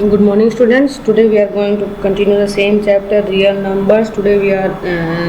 Good morning students. Today we are going to continue the same chapter real numbers. Today we are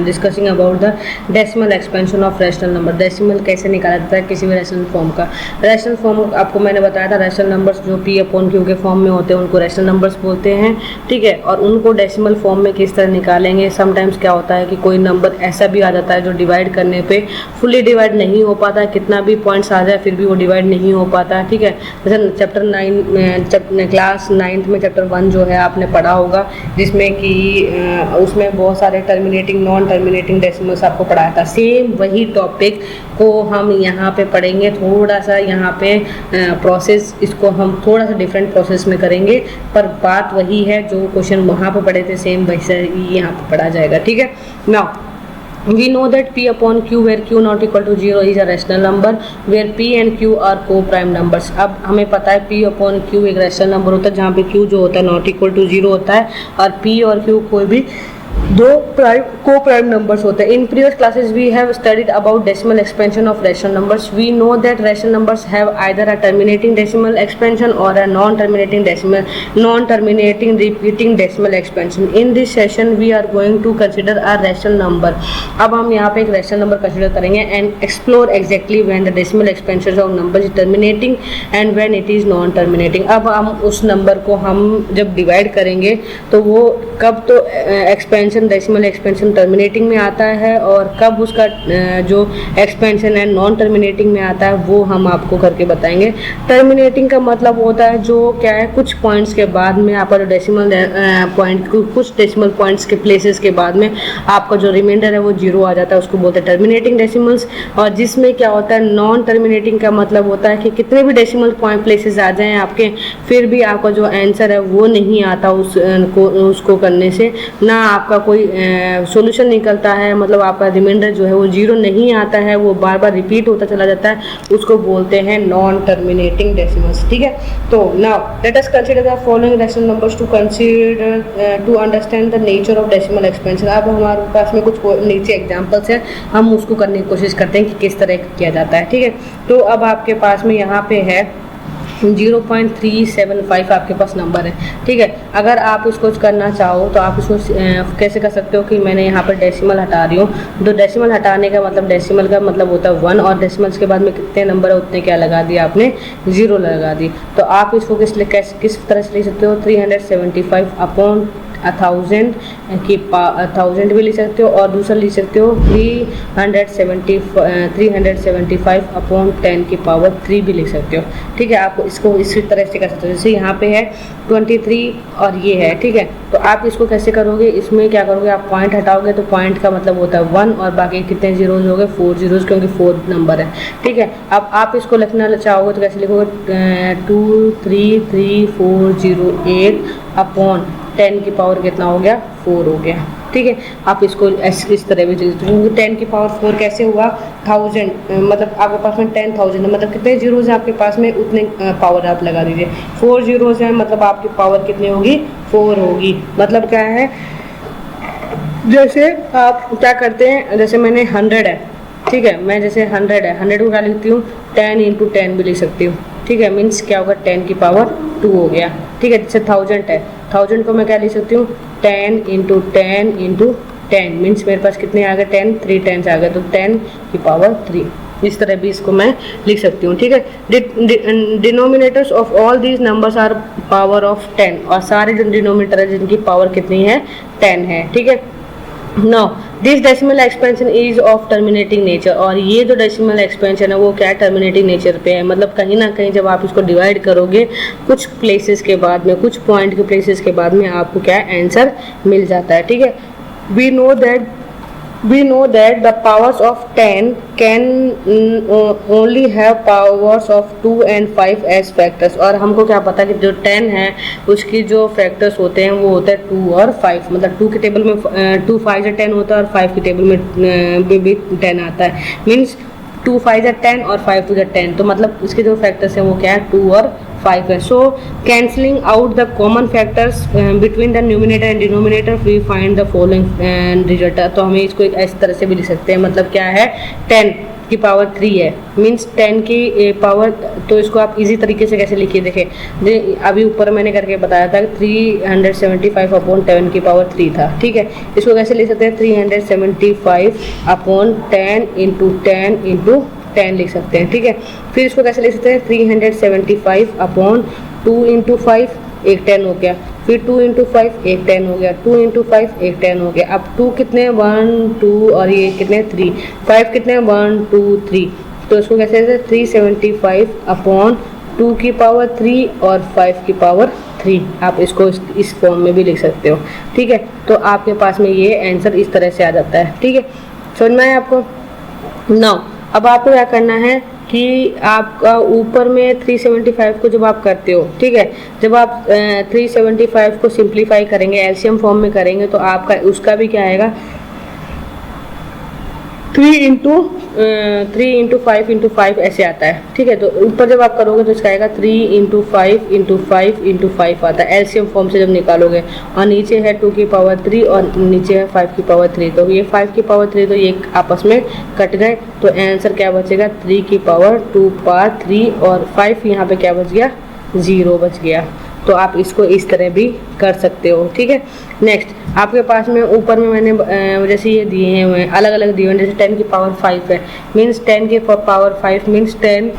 discussing about the decimal expansion of rational number. Decimal कैसे निकाला जाता है किसी भी rational form का. Rational form आपको मैंने बताया था, रैशनल नंबर्स जो p अपॉन q के फॉर्म में होते हैं उनको रैशनल नंबर्स बोलते हैं. ठीक है, और उनको डेसिमल फॉर्म में किस तरह निकालेंगे. समटाइम्स क्या होता है कि कोई नंबर ऐसा भी आ जाता है जो डिवाइड करने पे फुली डिवाइड नहीं हो पाता, कितना भी पॉइंट्स आ जाए फिर भी वो डिवाइड नहीं हो पाता. ठीक है, जैसे चैप्टर 9 क्लास 9 में चैप्टर 1 जो है आपने पढ़ा होगा, जिसमें कि उसमें बहुत सारे टर्मिनेटिंग नॉन टर्मिनेटिंग डेसिमल्स आपको पढ़ाया था. सेम वही टॉपिक को हम यहाँ पे पढ़ेंगे. थोड़ा सा यहाँ पे प्रोसेस इसको हम थोड़ा सा डिफरेंट प्रोसेस में करेंगे, पर बात वही है जो क्वेश्चन वहाँ पे पढ़े थे सेम वैसे ही यहाँ पे पढ़ा जाएगा. ठीक है, now we know that p upon q where q not equal to 0 is a rational number where p and q are co-prime numbers. अब हमें पता है p upon q एक rational number होता है जहाँ पे q जो होता है not equal to 0 होता है और p और q कोई भी दो को प्राइम नंबर्स होते हैं. In previous classes we have studied about decimal expansion of rational numbers. We know that rational numbers have either a terminating decimal expansion और a non terminating repeating decimal expansion. In this session we are going to consider a rational number. अब हम यहाँ पे एक rational number consider करेंगे and explore exactly when the decimal expansion of number is terminating and when it is non terminating. अब हम उस number को हम जब डिवाइड करेंगे तो वो कब तो एक्सपेंशन डेसिमल एक्सपेंशन टर्मिनेटिंग में आता है और कब उसका जो एक्सपेंशन है नॉन टर्मिनेटिंग में आता है वो हम आपको करके बताएंगे. टर्मिनेटिंग का मतलब होता है जो क्या है, कुछ पॉइंट्स के बाद में आपका जो डेसिमल पॉइंट कुछ डेसिमल पॉइंट्स के प्लेसेस के बाद में आपका जो रिमाइंडर है वो 0 आ जाता है, उसको बोलते हैं टर्मिनेटिंग डेसिमल्स. और जिसमें क्या होता है नॉन टर्मिनेटिंग का मतलब होता है कि कितने भी डेसिमल पॉइंट प्लेसेस आ जाएं आपके फिर भी आपका जो आंसर है वो नहीं आता उसको करने से, ना आपका कोई सॉल्यूशन निकलता है, मतलब आपका रिमाइंडर जो है वो 0 नहीं आता है, वो बार बार रिपीट होता चला जाता है, उसको बोलते हैं नॉन टर्मिनेटिंग डेसिमल्स. ठीक है, तो now let us consider the following rational numbers to consider to understand the nature of decimal expansion. अब हमारे पास में कुछ नीचे एग्जांपल्स हैं, हम उसको करने की कोशिश करते हैं कि किस तरह किया जाता है. ठीक है, तो अब आपके पास में यहाँ पे है 0.375 आपके पास नंबर है. ठीक है, अगर आप इसको करना चाहो तो आप इसको कैसे कर सकते हो कि मैंने यहाँ पर डेसिमल हटा रही हूँ. तो डेसिमल हटाने का मतलब डेसिमल का मतलब होता है 1 और डेसिमल्स के बाद में कितने नंबर है उतने क्या लगा दिया आपने, 0 लगा दी. तो आप इसको किस तरह से लिख सकते हो, 375 अपॉन 1000 की 1000 भी लिख सकते हो और दूसरा लिख सकते हो 375 अपॉन 10 की पावर 3 भी लिख सकते हो. ठीक है, आप इसको इसी तरह से कर सकते हो. जैसे यहाँ पे है 23 और ये है. ठीक है, तो आप इसको कैसे करोगे, इसमें क्या करोगे, आप पॉइंट हटाओगे तो पॉइंट का मतलब होता है 1 और बाकी कितने जीरोज हो गए, 4 जीरोज, क्योंकि 4 नंबर है. ठीक है, अब आप इसको लिखना चाहोगे तो कैसे लिखोगे, 23348 अपॉन 10 की पावर कितना हो गया, 4 हो गया. ठीक है, आप इसको इस तरह भी चलते हो. 10 की पावर 4 कैसे हुआ, 1000 मतलब आपके पास में 10,000 है, मतलब कितने जीरोज हैं आपके पास में उतने पावर आप लगा दीजिए. 4 जीरोज हैं मतलब आपकी पावर कितनी होगी, 4 होगी. मतलब क्या है, जैसे आप क्या करते हैं, जैसे मैंने 100 है. ठीक है, मैं जैसे 100 है, 100 को क्या लिखती हूँ, 10 × 10 भी लिख सकती हूँ. ठीक है, मीन्स क्या होगा, 10 की पावर 2 हो गया. ठीक है, जैसे 1000 है, 1000 को मैं क्या लिख सकती हूँ, 10 × 10 × 10 मीन्स मेरे पास कितने आ गए, 10, 3 10 आ गए, तो 10 की पावर 3. इस तरह भी इसको मैं लिख सकती हूँ. ठीक है, denominators of all these numbers are power of 10 और सारे जो डिनोमिनेटर है जिनकी पावर कितनी है, 10 है. ठीक है, now this decimal expansion is of terminating nature. और ये जो डेसिमल एक्सपेंशन है वो क्या टर्मिनेटिंग नेचर पे है, मतलब कहीं ना कहीं जब आप इसको डिवाइड करोगे कुछ प्लेसेस के बाद में, कुछ पॉइंट के प्लेसेस के बाद में आपको क्या आंसर मिल जाता है. ठीक है, we know that the powers of 10 can only have powers of 2 and 5 as factors. और हमको क्या पता कि जो 10 है उसकी जो फैक्टर्स होते हैं वो होता है 2 और 5, मतलब 2 के टेबल में 2 5 से 10 होता है और 5 के टेबल में भी 10 आता है. मीन्स 2 5 से 10 और 5 2 से 10, तो मतलब इसके जो फैक्टर्स हैं वो क्या है, 2 और 5 है. So cancelling out the common factors between the numerator and denominator we find the following result. तो हमें इसको इस तरह से भी लिख सकते हैं, मतलब क्या है, 10 की पावर 3 है, मीन्स 10 की पावर। तो इसको आप इजी तरीके से कैसे लिखिए, देखें अभी ऊपर मैंने करके बताया था 375 अपॉन 10 की पावर 3 था, ठीक है। इसको कैसे लिख सकते हैं, 375 अपॉन 10 इंटू 10 इंटू 10 लिख सकते हैं, ठीक है। फिर इसको कैसे लिख सकते हैं, 375 अपॉन 2 इंटू 5, एक 10 हो गया, फिर 2 इंटू 5 एक 10 हो गया, 2 इंटू 5 एक 10 हो गया। अब 2 कितने, 1 2 और ये कितने 3, 5 कितने 1 2 3। तो इसको कैसे लिखते हैं, 375 अपॉन 2 की पावर 3 और 5 की पावर 3। आप इसको इस फॉर्म में भी लिख सकते हो, ठीक है। तो आपके पास में ये आंसर इस तरह से आ जाता है, ठीक है। समझ में आया आपको। नाउ अब आपको क्या करना है कि आपका ऊपर में 375 को जब आप करते हो, ठीक है, जब आप 375 को सिंप्लीफाई करेंगे, एलसीएम फॉर्म में करेंगे, तो आपका उसका भी क्या आएगा, 3 इंटू 5 इंटू 5 ऐसे आता है, ठीक है। तो ऊपर जब आप करोगे तो इसका आएगा 3 इंटू 5 इंटू 5 इंटू 5 आता है एलसीएम फॉर्म से जब निकालोगे। और नीचे है 2 की पावर 3 और नीचे है 5 की पावर 3। तो ये 5 की पावर 3 तो ये आपस में कट गए, तो आंसर क्या बचेगा, 3 की पावर 2 पावर 3 और 5 यहाँ पे क्या बच गया, 0 बच गया। तो आप इसको इस तरह भी कर सकते हो, ठीक है। नेक्स्ट आपके पास में ऊपर में मैंने जैसे ये दिए हुए अलग अलग दिए हुए, जैसे 10 की पावर 5 है, मीन्स 10 की पावर 5 मीन्स 10,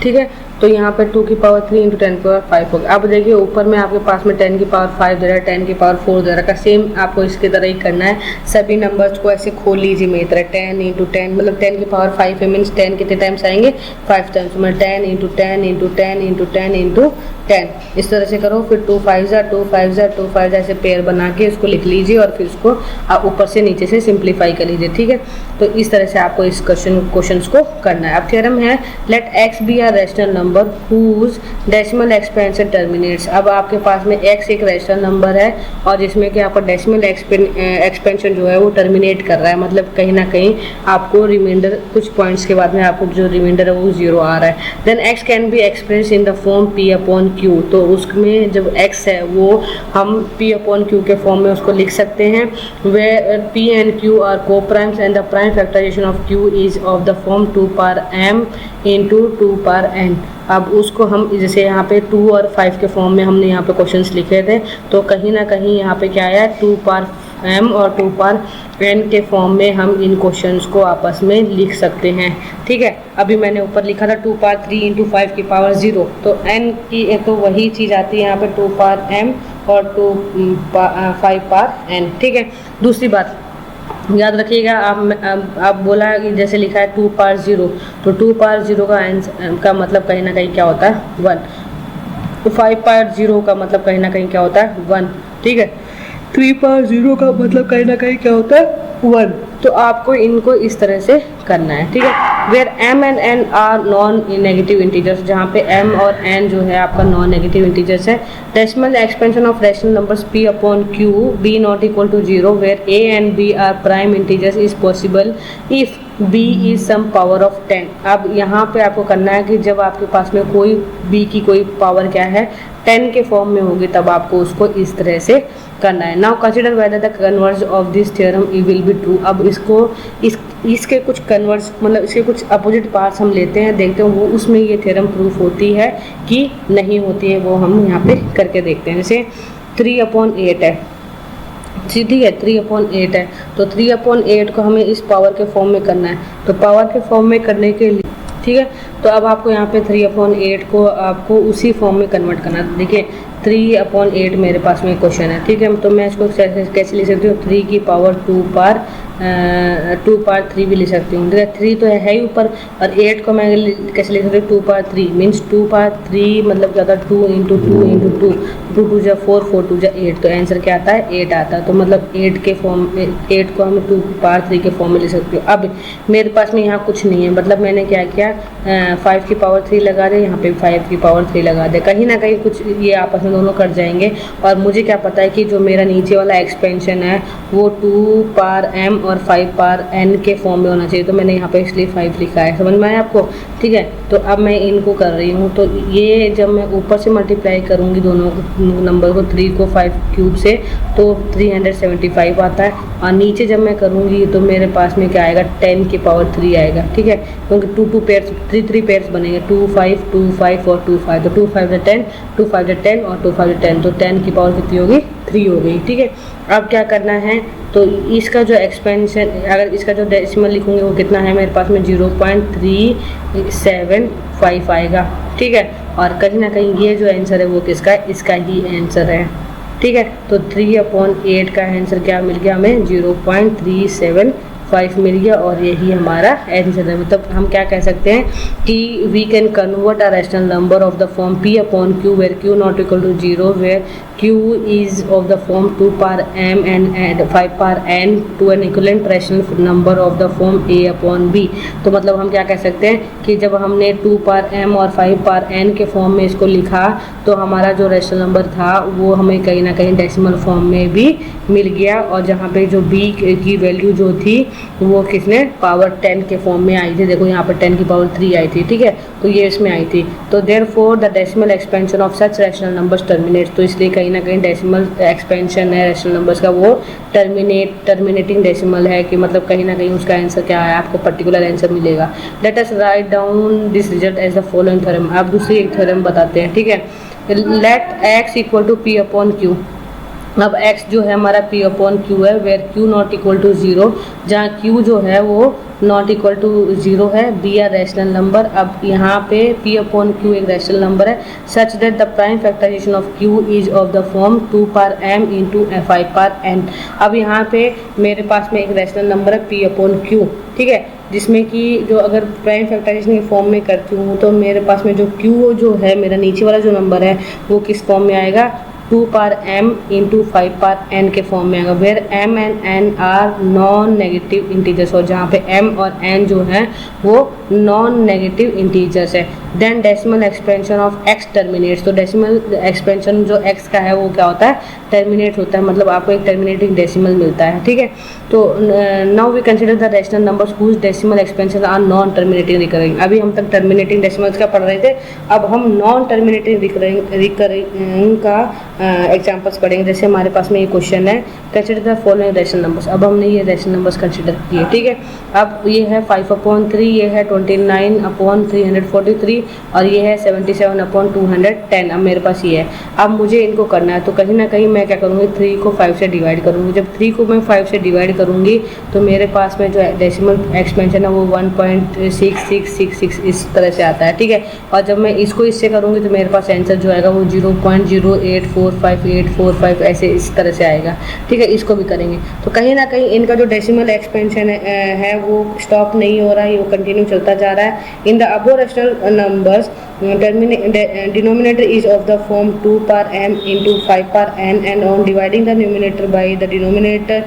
ठीक है। तो यहाँ पे 2 की पावर 3 इंटू 10 की पावर 5 होगा। अब देखिए ऊपर में आपके पास में 10 की पावर 5 दे रहा है, 10 की पावर 4 दे रहा है, सेम आपको इसके तरह ही करना है। सभी नंबर्स को ऐसे खोल लीजिए मेरी तरह, 10 इंटू 10 मतलब 10 की पावर 5 है, मीन्स 10 कितने टाइम्स आएंगे, 5 टाइम्स। मतलब 10 इंटू 10 इंटू 10 इंटू 10 इंटू 10 इस तरह से करो। फिर 2 5 जा 2 5 जा 2 5 जा ऐसे पेयर बना के इसको लिख लीजिए और फिर इसको आप ऊपर से नीचे से सिंप्लीफाई कर लीजिए, ठीक है। तो इस तरह से आपको इस क्वेश्चंस को करना है। अब थ्योरम है let x be a rational number whose decimal expansion terminates. अब आपके पास में x एक रैशनल नंबर है और जिसमें कि आपका डेसिमल एक्सपेंशन जो है वो टर्मिनेट कर रहा है, मतलब कहीं ना कहीं आपको रिमाइंडर कुछ पॉइंट्स के बाद में आपको जो रिमाइंडर है वो 0 आ रहा है। Then x can be express in the form p upon q। तो उसमें जब x है वो हम p अपॉन q के फॉर्म में उसको लिख सकते हैं, where p and q are coprimes and the prime factorization of q is of the form 2 power m into 2 power n। अब उसको हम जैसे यहाँ पे 2 और 5 के फॉर्म में हमने यहाँ पे क्वेश्चंस लिखे थे, तो कहीं ना कहीं यहाँ पे क्या आया, 2 पावर m और 2 पावर n के फॉर्म में हम इन क्वेश्चंस को आपस में लिख सकते हैं, ठीक है। अभी मैंने ऊपर लिखा था 2 पावर 3 इंटू 5 की पावर 0, तो n की तो वही चीज़ आती है यहाँ पे 2 पावर m और 5 पावर n, ठीक है। दूसरी बात याद रखिएगा, आप बोला कि जैसे लिखा है 2 पावर 0, तो 2 पावर 0 का आंसर का मतलब कहीं ना कहीं क्या होता है 1। तो 5 पावर 0 का मतलब कहीं ना कहीं क्या होता है 1, ठीक है। 3 पावर 0 का मतलब कहीं ना कहीं क्या होता है 1। तो आपको इनको इस तरह से करना है, ठीक है। Where m and n are non negative integers, जहाँ पे m और n जो है आपका नॉन नेगेटिव इंटीजर्स है। Decimal expansion of rational numbers p upon q b not equal to 0 where a and b are prime integers is possible if b is some power of 10। अब यहाँ पे आपको करना है कि जब आपके पास में कोई b की कोई पावर क्या है 10 के फॉर्म में होगी, तब आपको उसको इस तरह से करना है। Now consider whether the converse of this theorem will be true. अब इसको इसके कुछ कन्वर्स मतलब इसके कुछ अपोजिट पार्ट्स हम लेते हैं, देखते हैं वो उसमें ये थ्योरम प्रूफ होती है कि नहीं होती है, वो हम यहाँ पे करके देखते हैं। जैसे 3/8 है, ठीक है, 3/8 है, तो 3/8 को हमें इस पावर के फॉर्म में करना है। तो पावर के फॉर्म में करने के लिए, ठीक है, तो अब आपको यहाँ पे 3/8 को आपको उसी फॉर्म में कन्वर्ट करना है। देखिए 3/8 मेरे पास में क्वेश्चन है, ठीक है, तो मैं इसको कैसे लिख सकती हूँ, 3 की पावर 2 पावर 3 भी लिख सकती हूँ, ठीक है। 3 तो है ही ऊपर, और 8 को मैं कैसे लिख सकती हूँ 2 पावर 3 मीन्स 2 पावर 3 मतलब क्या होता है 2 इंटू 2 इंटू 2, 2 2 जा 4 4 2 जा 8, तो आंसर क्या आता है 8 आता है। तो मतलब 8 के फॉर्म में 8 को हम 2 पावर 3 के फॉर्म में लिख सकती हूँ। अब मेरे पास में यहाँ कुछ नहीं है, मतलब मैंने क्या किया 5 की पावर 3 लगा दे, यहाँ पे 5 की पावर 3 लगा दे, कहीं ना कहीं कुछ ये आपस में दोनों कट जाएंगे। और मुझे क्या पता है कि जो मेरा नीचे वाला एक्सपेंशन है वो 2 पावर m और 5 पावर n के फॉर्म में होना चाहिए, तो मैंने यहाँ पे इसलिए 5 लिखा है। समझ में आया आपको? ठीक है, तो अब मैं इनको कर रही हूँ, तो ये जब मैं ऊपर से मल्टीप्लाई करूँगी दोनों नंबर को, 3 को 5 क्यूब से, तो 375 आता है, और नीचे जब मैं करूँगी तो मेरे पास में क्या आएगा, 10 की पावर 3 आएगा। ठीक है, क्योंकि 2 पेयर्स 3 पेयर्स बनेंगे, 2 5 2 5 और 2 5, तो 2 5 10, 2 5 10 और 2 5 10, तो 10 की पावर कितनी होगी, 3 हो गई। ठीक है, अब क्या करना है, तो इसका जो एक्सपेंशन, अगर इसका जो डेसिमल लिखूंगी वो कितना है मेरे पास में, 0.375 आएगा। ठीक है, और कहीं ना कहीं ये जो आंसर है वो किसका है, इसका ही आंसर है। ठीक है, तो 3/8 का आंसर क्या मिल गया हमें, 0.375 मिल गया, और यही हमारा आंसर है। मतलब हम क्या कह सकते हैं कि we can convert a rational number of the form p/q where q not equal to 0, where q is of the form 2 power m and 5 power n to an equivalent rational number of the form a/b। तो मतलब हम क्या कह सकते हैं कि जब हमने 2 पावर m और 5 पावर n के फॉर्म में इसको लिखा, तो हमारा जो रैशनल नंबर था वो हमें कहीं ना कहीं डेसिमल फॉर्म में भी मिल गया, और जहाँ पे जो b की वैल्यू जो थी वो किसने, पावर 10 के फॉर्म में आई थी। देखो यहाँ पर 10 की पावर 3 आई थी। ठीक है, तो ये इसमें आई थी। तो therefore the decimal expansion of such rational numbers terminates, तो इसलिए कहीं ना कहीं डेसिमल एक्सपेंशन है रैशनल नंबर्स का, वो टर्मिनेटिंग डेसिमल है, कि मतलब कहीं ना कहीं उसका आंसर क्या है, आपको पर्टिकुलर आंसर मिलेगा। Let us write down this result as the following theorem. आप दूसरी एक थ्योरम बताते हैं। ठीक है, let x equal to p/q। अब x जो है हमारा p/q है, where q not equal to 0, जहाँ q जो है वो नॉट इक्वल टू 0 है, बी आर रैशनल नंबर। अब यहाँ पे p/q एक रैशनल नंबर है, such that the prime factorization of q is of the form 2 power m into 5 power n। अब यहाँ पे मेरे पास में एक रैशनल नंबर है p/q। ठीक है, जिसमें कि जो अगर प्राइम फैक्टराइजेशन के फॉर्म में करती हूँ, तो मेरे पास में जो q जो है, मेरा नीचे वाला जो नंबर है वो किस फॉर्म में आएगा, 2 power m into 5 power n के फॉर्म में आएगा, where m and n are non negative integers, और जहाँ पे m और n जो है वो नॉन नेगेटिव इंटीजर्स है। Then decimal expansion of x terminates, तो डेसिमल एक्सपेंशन जो x का है वो क्या होता है, टर्मिनेट होता है, मतलब आपको एक टर्मिनेटिंग डेसिमल मिलता है। ठीक है, तो now we consider the rational numbers whose decimal expansion are non terminating recurring. अभी हम तक टर्मिनेटिंग डेसिमल्स का पढ़ रहे थे, अब हम नॉन टर्मिनेटिंग रिकरिंग का एग्जांपल्स पढ़ेंगे। जैसे हमारे पास में ये क्वेश्चन है, consider the following rational numbers. अब हमने ये रैशनल नंबर्स कंसीडर किए। ठीक है, अब ये है 5/3, ये है 29/343, और ये है 77/210। अब मेरे पास ये है, अब मुझे इनको करना है, तो कहीं ना कहीं मैं क्या करूँगी, 3 को 5 से डिवाइड करूँगी। जब 3 को मैं 5 से डिवाइड करूँगी तो मेरे पास में जो डेसिमल एक्सपेंशन है वो 1.6666 इस तरह से आता है। ठीक है, और जब मैं इसको इससे करूँगी तो मेरे पास आंसर जो आएगा वो 0.0845845 ऐसे इस तरह से आएगा। ठीक है, इसको भी करेंगे, तो कहीं ना कहीं इनका जो डेसिमल एक्सपेंशन है वो स्टॉप नहीं हो रहा है, वो कंटिन्यू चलता जा रहा है। In the above rational numbers denominator is of the form 2 power m into 5 power n, and on dividing the numerator by the denominator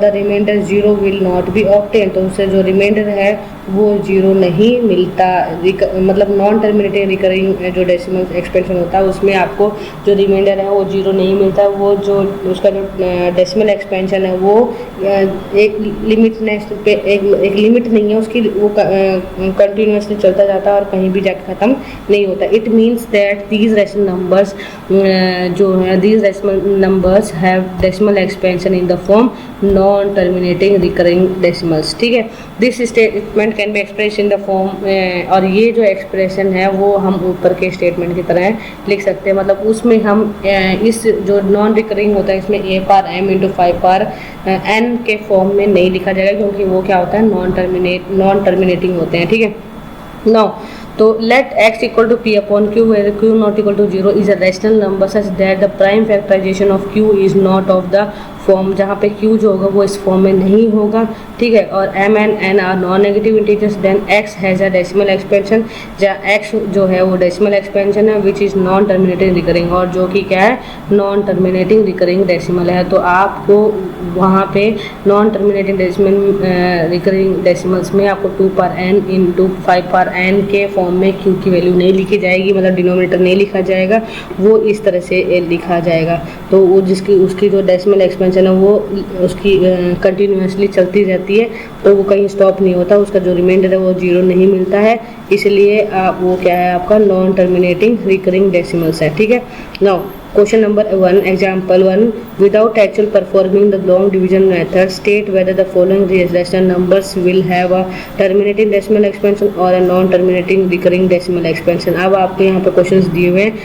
the remainder 0 will not be obtained। तो उससे जो रिमाइंडर है वो 0 नहीं मिलता, मतलब नॉन टर्मिनेटिंग रिकरिंग जो decimal expansion होता है उसमें आपको जो रिमाइंडर है वो 0 नहीं मिलता। वो जो उसका जो डेसिमल एक्सपेंशन है वो एक लिमिट नहीं है उसकी, वो कंटिन्यूसली चलता जाता है और कहीं भी जाकर ख़त्म नहीं होता। It means that these rational numbers जो है, these rational numbers have decimal expansion in the form non terminating recurring decimals. ठीक है, this statement can be express in the form, और ये जो एक्सप्रेशन है वो हम ऊपर के स्टेटमेंट की तरह लिख सकते हैं। मतलब उसमें हम इस जो नॉन रिकरिंग होता है इसमें a power m into 5 power n के फॉर्म में नहीं लिखा जाएगा, क्योंकि वो क्या होता है, नॉन टर्मिनेटिंग होते हैं। ठीक है, नाउ तो let x equal to p/q where q not equal to 0 is a rational number such that the prime factorization of q is not of the form, जहाँ पे q जो होगा वो इस फॉर्म में नहीं होगा। ठीक है, और m and n are non negative integers, then x has a decimal expansion, जहाँ x जो है वो डेसिमल एक्सपेंशन है which is non terminating recurring, और जो कि क्या है, नॉन टर्मिनेटिंग रिकरिंग डेसिमल है। तो आपको वहाँ पे नॉन टर्मिनेटिंग रिकरिंग डेसिमल्स में आपको 2 power n into 5 power n के फॉर्म में q की वैल्यू नहीं लिखी जाएगी, मतलब डिनोमिनेटर नहीं लिखा जाएगा, वो इस तरह से लिखा जाएगा। तो वो जिसकी उसकी जो डेसिमल एक्सपेंशन एक्सपेंशन है वो उसकी कंटिन्यूसली चलती रहती है, तो वो कहीं स्टॉप नहीं होता, उसका जो रिमाइंडर है वो 0 नहीं मिलता है, इसलिए वो क्या है आपका नॉन टर्मिनेटिंग रिकरिंग डेसिमल्स है। ठीक है। Now question number 1, example 1, without actual performing the long division method state whether the following rational numbers will have a terminating decimal expansion और a non terminating recurring decimal expansion. अब आपको यहाँ पे questions दिए हुए हैं,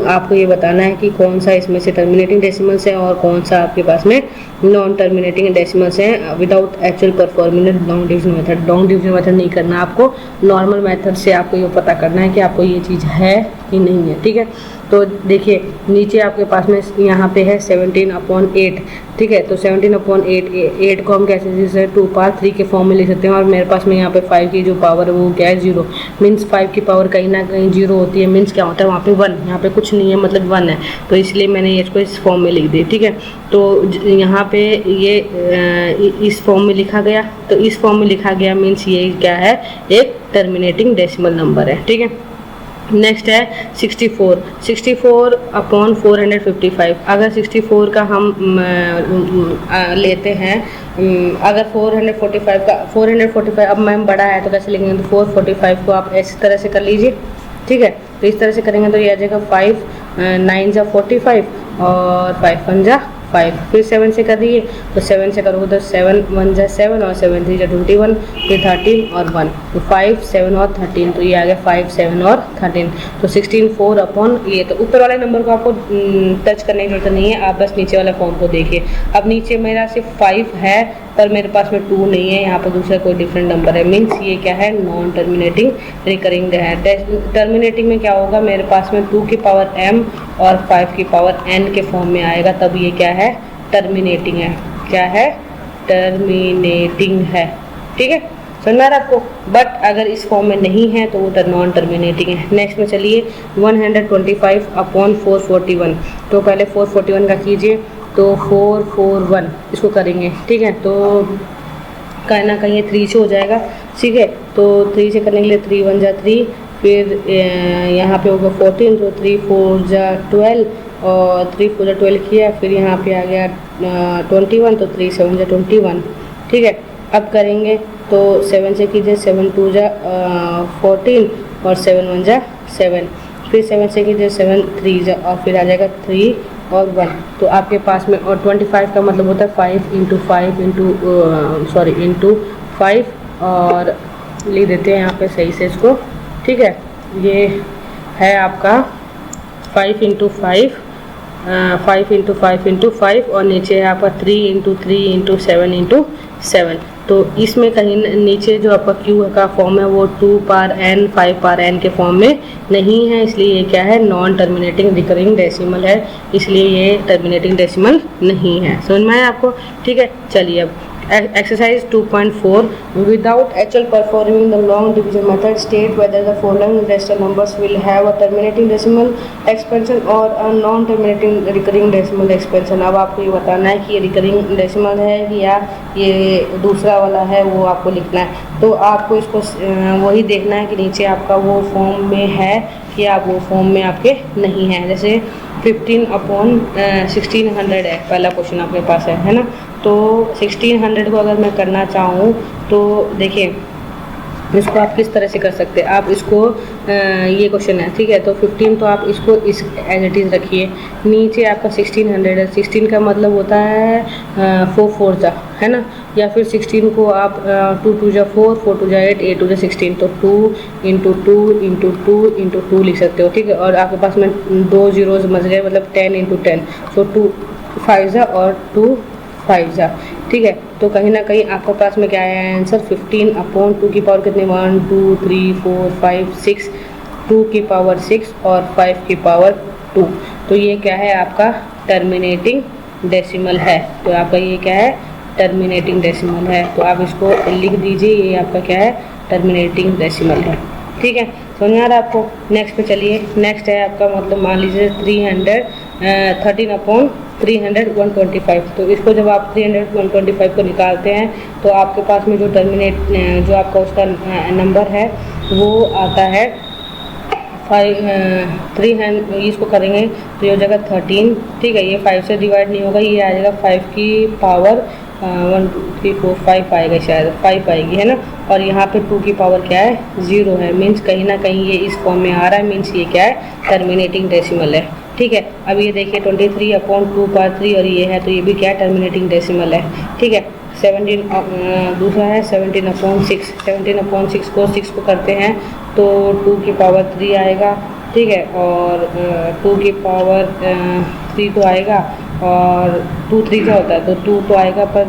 आपको ये बताना है कि कौन सा इसमें से टर्मिनेटिंग डेसिमल्स है और कौन सा आपके पास में नॉन टर्मिनेटिंग डेसिमल्स हैं without actual performing the long division method. Long division method नहीं करना आपको, नॉर्मल मेथड से आपको ये पता करना है कि आपको ये चीज़ है कि नहीं है। ठीक है। तो देखिए नीचे आपके पास में यहाँ पे है 17/8। ठीक है। तो 17/8 को हम कैसे लिख सकते हैं, 2 पावर 3 के फॉर्म में लिख सकते हैं, और मेरे पास में यहाँ पे 5 की जो पावर है वो क्या है 0, मीन्स 5 की पावर कहीं ना कहीं 0 होती है, मीन्स क्या होता है वहाँ पे 1, यहाँ पे कुछ नहीं है मतलब 1 है, तो इसलिए मैंने इसको इस फॉर्म में लिख दी। ठीक है। तो यहाँ पे ये इस फॉर्म में लिखा गया, तो इस फॉर्म में लिखा गया मीन्स ये क्या है, एक टर्मिनेटिंग डेसिमल नंबर है। ठीक है। नेक्स्ट है 64/455। अगर 64 का हम लेते हैं, अगर 445 अब मैम बड़ा है तो कैसे लिखेंगे, तो 445 को आप इस तरह से कर लीजिए। ठीक है। तो इस तरह से करेंगे तो ये आ जाएगा 5 9 जा 45 और 5 1 जा 5, फिर 7 से कर दिए, तो 7 से करोगे तो 7 1 जा 7 और 7 3 जा 21, फिर 13 और 1, तो 5 7 और 13, तो ये आ गया 5 7 और 13। तो 16 4 अपॉन ये, तो ऊपर वाले नंबर को आपको टच करने की जरूरत नहीं है, आप बस नीचे वाला फॉर्म को देखिए। अब नीचे मेरा सिर्फ 5 है पर मेरे पास में 2 नहीं है, यहाँ पर दूसरा कोई डिफरेंट नंबर है, मीन्स ये क्या है नॉन टर्मिनेटिंग रिकरिंग है। टर्मिनेटिंग में क्या होगा, मेरे पास में 2 की पावर m और 5 की पावर n के फॉर्म में आएगा, तब ये क्या है टर्मिनेटिंग है। क्या है, टर्मिनेटिंग है। ठीक है, समझ में आ रहा है आपको। बट अगर इस फॉर्म में नहीं है तो वो नॉन टर्मिनेटिंग है। नेक्स्ट में चलिए 125/441। तो पहले 441 का कीजिए, तो 441 इसको करेंगे। ठीक है, तो कहीं ना कहीं 3 से हो जाएगा। ठीक है, तो 3 से करने के लिए 3 1 जा 3, फिर यहाँ पे होगा 14, तो 3 4 जा 12 और 3 4 जा 12 किया, फिर यहाँ पे आ गया 21, तो 3 7 जा 21। ठीक है, अब करेंगे तो 7 से कीजिए, 7 2 जा 14 और 7 1 जा 7, फिर 7 से कीजिए, 7 3 जा और फिर आ जाएगा 3 और 1। तो आपके पास में, और 25 का मतलब होता है 5 इंटू 5 और लिख देते हैं यहाँ पे सही से इसको। ठीक है, ये है आपका 5 इंटू 5 और नीचे है आपका 3 इंटू 3 इंटू 7 इंटू 7। तो इसमें कहीं नीचे जो आपका क्यू का फॉर्म है वो 2 पावर n 5 पावर n के फॉर्म में नहीं है, इसलिए ये क्या है नॉन टर्मिनेटिंग रिकरिंग डेसिमल है, इसलिए ये टर्मिनेटिंग डेसिमल नहीं है। समझ में आया आपको। ठीक है, चलिए अब exercise 2.4, without actual performing the long division method state whether the following rational numbers will have a terminating decimal expansion और a non terminating recurring decimal expansion. अब आपको ये बताना है कि ये रिकरिंग डेसिमल है या ये दूसरा वाला है, वो आपको लिखना है। तो आपको इसको वही देखना है कि नीचे आपका वो फॉर्म में है कि आप वो फॉर्म में आपके नहीं है। जैसे 15/1600 है पहला क्वेश्चन आपके पास है ना। तो 1600 को अगर मैं करना चाहूँ तो देखिए इसको आप किस तरह से कर सकते हैं। आप इसको ये क्वेश्चन है, ठीक है, तो 15 तो आप इसको इस एज इट इज़ रखिए, नीचे आपका 1600 है। 16 का मतलब होता है 4 4 जा, है ना, या फिर 16 को आप 2 2 जा 4 4 2 जा 8 8 2 जा 16, तो 2 इंटू 2 इंटू 2 इंटू 2 लिख सकते हो। ठीक है, और आपके पास में 2 जीरोज बच गए, मतलब 10 इंटू 10, तो 2 5 जा और 2 5 जा। ठीक है, तो कहीं ना कहीं आपके पास में क्या है आंसर 15/2 की पावर कितने 1 2 3 4 5 6, 2 की पावर 6 और 5 की पावर 2। तो ये क्या है आपका टर्मिनेटिंग डेसिमल है। तो आपका ये क्या है टर्मिनेटिंग डेसिमल है, तो आप इसको लिख दीजिए, ये आपका क्या है टर्मिनेटिंग डेसिमल है। ठीक है, समझ में आ रहा है आपको। नेक्स्ट पे चलिए, नेक्स्ट है आपका मतलब मान लीजिए 13/125। तो इसको जब आप 300/125 को निकालते हैं तो आपके पास में जो जो आपका उसका नंबर है वो आता है 3 इसको करेंगे तो ये हो जाएगा 13, ठीक है। ये 5 से डिवाइड नहीं होगा, ये आ जाएगा 5 की पावर 1 2 3 4 5 आएगा, शायद 5 आएगी, है ना। और यहाँ पे 2 की पावर क्या है, 0 है। मीन्स कहीं ना कहीं ये इस फॉर्म में आ रहा है, मीन्स ये क्या है, टर्मिनेटिंग डेसिमल है, ठीक है। अब ये देखिए 23/2/3 और ये है, तो ये भी क्या है, टर्मिनेटिंग डेसिमल है, ठीक है। 17 दूसरा है 17/6। 17/6 को 6 को करते हैं तो 2 की पावर 3 आएगा, ठीक है। और 2 की पावर 3 तो आएगा, और 2 3 क्या होता है, तो 2 तो आएगा, पर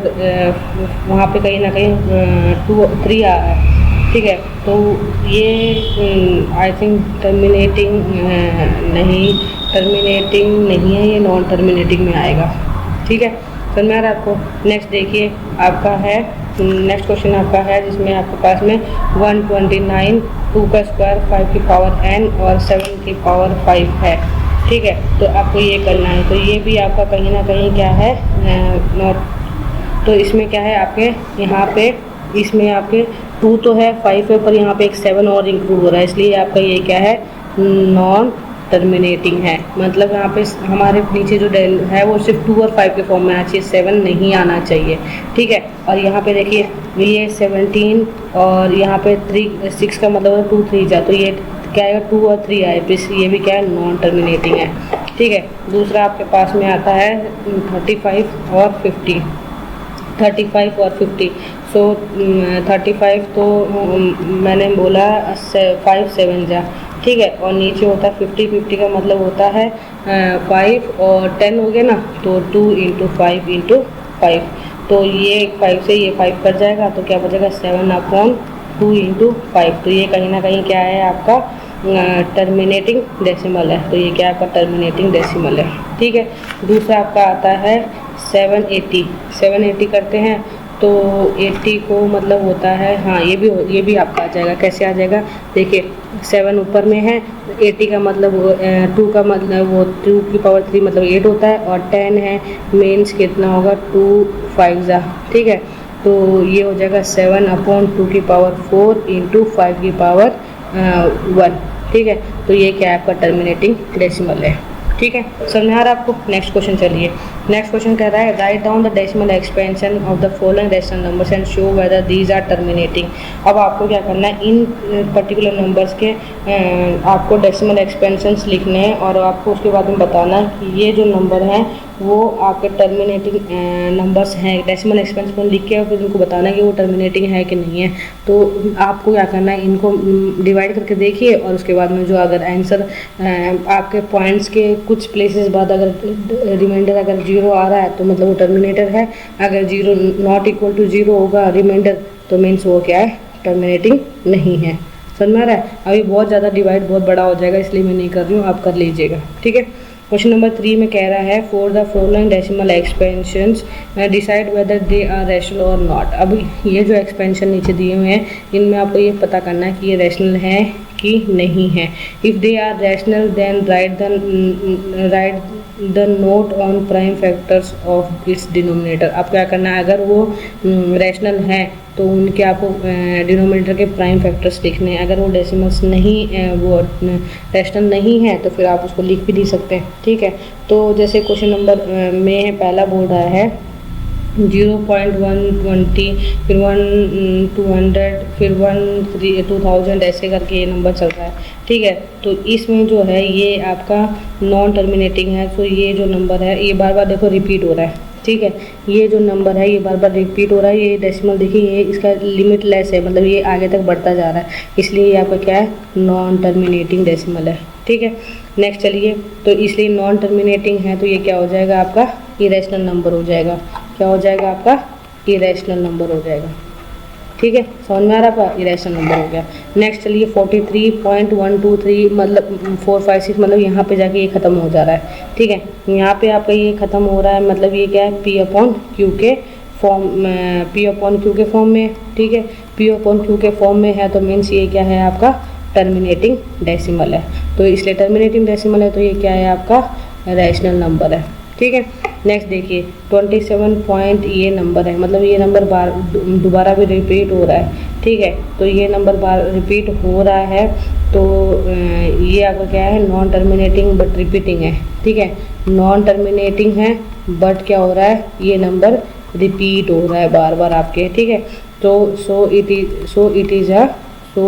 वहाँ पे कहीं ना कहीं 2 3 आ रहा है, ठीक है। तो ये आई थिंक टर्मिनेटिंग नहीं है, ये नॉन टर्मिनेटिंग में आएगा, ठीक है। समझ में आ रहा है आपको। नेक्स्ट देखिए आपका है, नेक्स्ट क्वेश्चन आपका है जिसमें आपके पास में 129, 2 का स्क्वायर 5 की पावर n और 7 की पावर 5 है, ठीक है। तो आपको ये करना है, तो ये भी आपका कहीं ना कहीं क्या है, नॉट। तो इसमें क्या है आपके यहाँ पे, इसमें आपके 2 तो है, 5 है, पर यहाँ पे एक 7 और इंक्लूड हो रहा है, इसलिए आपका ये क्या है, नॉन टर्मिनेटिंग है। मतलब यहाँ पे हमारे नीचे जो डेल है वो सिर्फ 2 और 5 के फॉर्म में आना चाहिए, 7 नहीं आना चाहिए, ठीक है। और यहाँ पे देखिए ये 17 और यहाँ पे 6 का मतलब 2 3 जा, तो ये क्या आएगा, 2 और 3 आए, तो ये भी क्या है, नॉन टर्मिनेटिंग है, ठीक है। दूसरा आपके पास में आता है 35 और 50। 35 और 50, सो 35 तो मैंने बोला 5 7 जा, ठीक है। और नीचे होता है 50 का मतलब होता है 5 और 10 हो गया ना, तो 2 × 5 × 5, तो ये 5 से ये 5 कट जाएगा, तो क्या बचेगा, 7/2 × 5। तो ये कहीं ना कहीं क्या है आपका, टर्मिनेटिंग डेसिमल है, तो ये क्या आपका टर्मिनेटिंग डेसिमल है, ठीक है। दूसरा आपका आता है 780 करते हैं तो 80 को मतलब होता है, हाँ ये भी आपका आ जाएगा। कैसे आ जाएगा, देखिए 7 ऊपर में है, 80 का मतलब 2 का मतलब वो 2 की पावर 3 मतलब 8 होता है, और 10 है, मीन्स कितना होगा, 2 5 जा, ठीक है। तो ये हो जाएगा 7/2 की पावर 4 × 5 की पावर 1, ठीक है। तो ये क्या है आपका टर्मिनेटिंग डेसिमल है, ठीक है। समझ में आ रहा है आपको। नेक्स्ट क्वेश्चन चलिए। नेक्स्ट क्वेश्चन कह रहा है write down the decimal expansion of the following rational numbers and show whether these are terminating. अब आपको क्या करना है, इन पर्टिकुलर नंबर्स के आपको डेसिमल एक्सपेंशंस लिखने हैं, और आपको उसके बाद में बताना है कि ये जो नंबर हैं वो आपके टर्मिनेटिंग नंबर्स हैं। डेसिमल एक्सपेंशन लिख के फिर उनको बताना है कि वो टर्मिनेटिंग है कि नहीं है। तो आपको क्या करना है, इनको डिवाइड करके देखिए, और उसके बाद में जो अगर आंसर आपके पॉइंट्स के कुछ प्लेसेस बाद अगर रिमाइंडर अगर 0 आ रहा है तो मतलब वो टर्मिनेटर है। अगर 0 नॉट इक्वल टू 0 होगा रिमाइंडर, तो मीन्स वो क्या है, टर्मिनेटिंग नहीं है। समझ में आ रहा है। अभी बहुत ज़्यादा डिवाइड बहुत बड़ा हो जाएगा, इसलिए मैं नहीं कर रही हूँ, आप कर लीजिएगा, ठीक है। क्वेश्चन नंबर 3 में कह रहा है for the following decimal expansions decide whether they are rational or not. अब ये जो एक्सपेंशन नीचे दिए हुए हैं, इनमें आपको ये पता करना है कि ये रैशनल है कि नहीं है। If they are rational then write the note on prime factors of its denominator. अब क्या करना है, अगर वो रैशनल है तो उनके आपको डिनोमिनेटर के प्राइम फैक्टर्स लिखने हैं। अगर वो डेसिमल्स नहीं वो रैशनल नहीं है तो फिर आप उसको लिख भी नहीं सकते, ठीक है। तो जैसे क्वेश्चन नंबर में पहला बोल रहा है 0.120, फिर 1/200, फिर 1/2000, ऐसे करके ये नंबर चल रहा है, ठीक है। तो इसमें जो है ये आपका नॉन टर्मिनेटिंग है। तो ये जो नंबर है ये बार बार देखो रिपीट हो रहा है, ठीक है। ये जो नंबर है ये बार बार रिपीट हो रहा है। ये डेसिमल देखिए, ये इसका लिमिट लेस है, मतलब ये आगे तक बढ़ता जा रहा है, इसलिए ये आपका क्या है, नॉन टर्मिनेटिंग डेसिमल है, ठीक है। नेक्स्ट चलिए, तो इसलिए नॉन टर्मिनेटिंग है तो ये क्या हो जाएगा, आपका इरेशनल नंबर हो जाएगा। क्या हो जाएगा, आपका इरेशनल नंबर हो जाएगा, ठीक है। समझ में आ रहा है, आपका इरेशनल नंबर हो गया। नेक्स्ट चलिए 43.123 मतलब 456 मतलब यहाँ पे जाके ये ख़त्म हो जा रहा है, ठीक है। यहाँ पे आपका ये ख़त्म हो रहा है, मतलब ये क्या है, P/Q के फॉर्म, P/Q के फॉर्म में, ठीक है। P/Q के फॉर्म में है तो मीन्स ये क्या है, आपका टर्मिनेटिंग डेसिमल है। तो इसलिए टर्मिनेटिंग डेसिमल है तो ये क्या है, आपका रैशनल नंबर है, ठीक है। नेक्स्ट देखिए 27 पॉइंट ये नंबर है, मतलब ये नंबर दोबारा भी रिपीट हो रहा है, ठीक है। तो ये नंबर बार रिपीट हो रहा है तो ये आपका क्या है, नॉन टर्मिनेटिंग बट रिपीटिंग है, ठीक है, नॉन टर्मिनेटिंग है बट क्या हो रहा है, ये नंबर रिपीट हो रहा है बार बार आपके, ठीक है। तो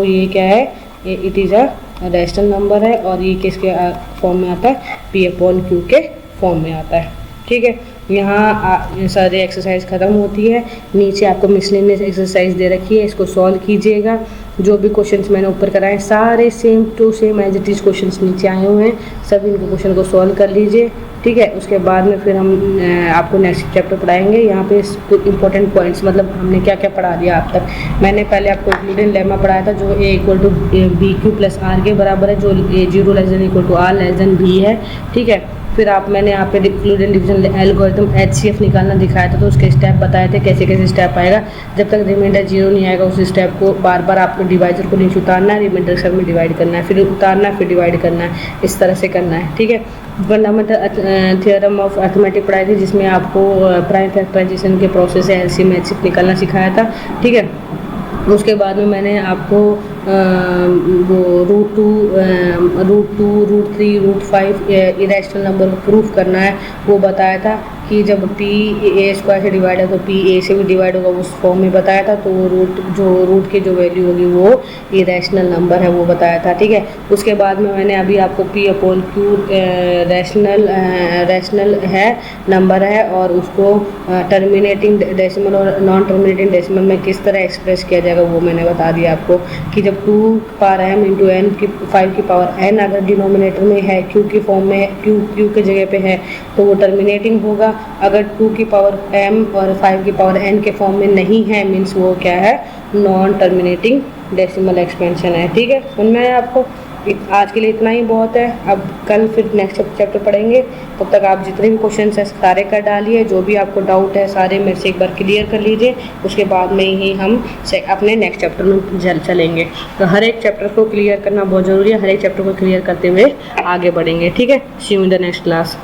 ये क्या है, it is a rational number है और ये किसके फॉर्म में आता है, P/Q के फॉर्म में आता है, ठीक है। यहाँ सारे एक्सरसाइज ख़त्म होती है, नीचे आपको मिसलेनियस एक्सरसाइज दे रखी है, इसको सॉल्व कीजिएगा। जो भी क्वेश्चंस मैंने ऊपर कराए सारे same to same as it is questions नीचे आए हुए हैं, सब इनको क्वेश्चन को सॉल्व कर लीजिए, ठीक है। उसके बाद में फिर हम आपको नेक्स्ट चैप्टर पढ़ाएंगे। यहाँ पे इंपॉर्टेंट पॉइंट्स, मतलब हमने क्या क्या पढ़ा दिया आप तक। मैंने पहले आपको यूक्लिडियन लेमा पढ़ाया था, जो A = BQ + R के बराबर है, जो A0 ≤ R B है, ठीक है। फिर मैंने यहाँ पे यूक्लिडियन डिवीजन एल्गोरिथम HCF निकालना दिखाया था, तो उसके स्टेप बताए थे कैसे कैसे स्टेप आएगा। जब तक रिमाइंडर 0 नहीं आएगा उस स्टेप को बार बार आपको डिवाइजर को नीचे उतारना है, रिमाइंडर सब में डिवाइड करना है, फिर उतारना है, फिर डिवाइड करना है, इस तरह से करना है, ठीक है। फंडामेंटल थ्योरम ऑफ अर्थमेटिक पढ़ाई थी, जिसमें आपको प्राइम फैक्टराइजेशन के प्रोसेस से LCM HCF निकालना सिखाया था, ठीक है। उसके बाद में मैंने आपको वो √2, √3, √5 इरेशनल नंबर को प्रूफ करना है वो बताया था, कि जब P/A² से डिवाइड है तो P/A से भी डिवाइड होगा, उस फॉर्म में बताया था। तो रूट की जो वैल्यू होगी वो इरेशनल नंबर है वो बताया था, ठीक है। उसके बाद में मैंने अभी आपको P/Q रैशनल है नंबर है, और उसको टर्मिनेटिंग डेसिमल और नॉन टर्मिनेटिंग डेसिमल में किस तरह एक्सप्रेस किया जाएगा वो मैंने बता दिया आपको, कि जब 2m × n की 5 की पावर n अगर डिनोमिनेटर में है, Q की फॉर्म में Q के जगह पे है तो वो टर्मिनेटिंग होगा। अगर 2 की पावर m और 5 की पावर n के फॉर्म में नहीं है, मीन्स वो क्या है, नॉन टर्मिनेटिंग डेसिमल एक्सपेंशन है, ठीक है। समझ में आया आपको। आज के लिए इतना ही बहुत है, अब कल फिर नेक्स्ट चैप्टर पढ़ेंगे। तब तक आप जितने भी क्वेश्चन है सारे कर डालिए, जो भी आपको डाउट है सारे मेरे से एक बार क्लियर कर लीजिए, उसके बाद में ही हम अपने नेक्स्ट चैप्टर में चलेंगे। तो हर एक चैप्टर को क्लियर करना बहुत ज़रूरी है, हर एक चैप्टर को क्लियर करते हुए आगे बढ़ेंगे, ठीक है। See you in the next class.